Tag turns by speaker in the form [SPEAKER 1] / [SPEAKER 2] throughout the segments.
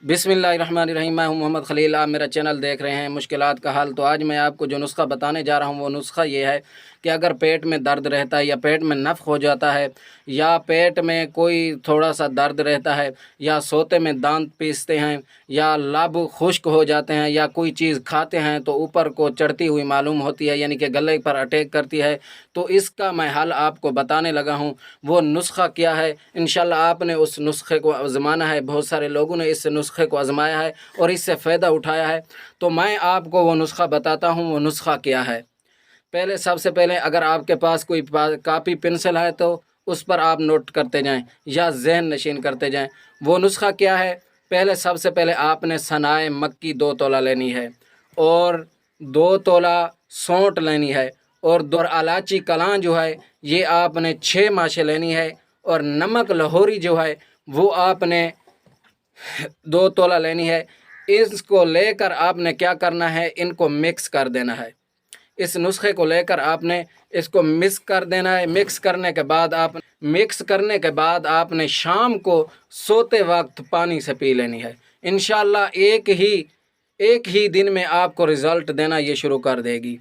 [SPEAKER 1] बिस्मिल्लाहिर्रहमानिर्रहीम। मैं हूं मोहम्मद खलील, आप मेरा चैनल देख रहे हैं मुश्किलात का हल। तो आज मैं आपको जो नुस्खा बताने जा रहा हूं वो नुस्खा ये है कि अगर पेट में दर्द रहता है या पेट में नफ़ हो जाता है या पेट में कोई थोड़ा सा दर्द रहता है या सोते में दांत पीसते हैं या लब खुश्क हो जाते हैं या कोई चीज़ खाते हैं तो ऊपर को चढ़ती हुई मालूम होती है, यानी कि गले पर अटैक करती है, तो इसका मैं हल आपको बताने लगा हूं। वो नुस्खा क्या है, इंशाल्लाह आपने उस नुस्खे को आज़माना है। बहुत सारे लोगों ने इस नुस्खे को आज़माया है और इससे फ़ायदा उठाया है। तो मैं आपको वो नुस्खा बताता हूँ। वो नुस्खा क्या है, पहले सबसे पहले अगर आपके पास कोई कापी पेंसिल है तो उस पर आप नोट करते जाएं या ज़हन नशीन करते जाएं। वो नुस्खा क्या है, पहले सबसे पहले आपने सनाए मक्की 2 तोला लेनी है और 2 तोला सौंठ लेनी है और 2 इलायची कलां जो है ये आपने 6 माशे लेनी है और नमक लाहौरी जो है वो आपने 2 तोला लेनी है। इसको लेकर आपने क्या करना है, इनको मिक्स कर देना है। इस नुस्खे को लेकर आपने इसको मिक्स कर देना है। मिक्स करने के बाद आपने शाम को सोते वक्त पानी से पी लेनी है। इंशाल्लाह एक ही दिन में आपको रिज़ल्ट देना ये शुरू कर देगी।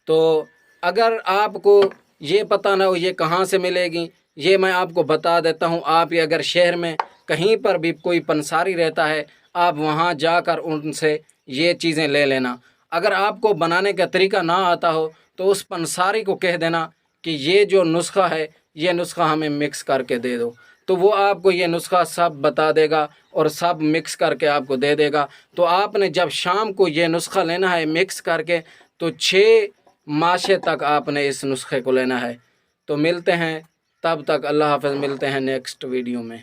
[SPEAKER 1] तो अगर आपको ये पता ना हो ये कहाँ से मिलेगी, ये मैं आपको बता देता हूँ। आप ये अगर शहर में कहीं पर भी कोई पंसारी रहता है, आप वहाँ जाकर उनसे ये चीज़ें ले लेना। अगर आपको बनाने का तरीका ना आता हो तो उस पंसारी को कह देना कि ये जो नुस्खा है ये नुस्खा हमें मिक्स करके दे दो, तो वो आपको ये नुस्खा सब बता देगा और सब मिक्स करके आपको दे देगा। तो आपने जब शाम को ये नुस्खा लेना है मिक्स करके, तो 6 माशे तक आपने इस नुस्खे को लेना है। तो मिलते हैं, तब तक अल्लाह हाफ़िज़। मिलते हैं नेक्स्ट वीडियो में।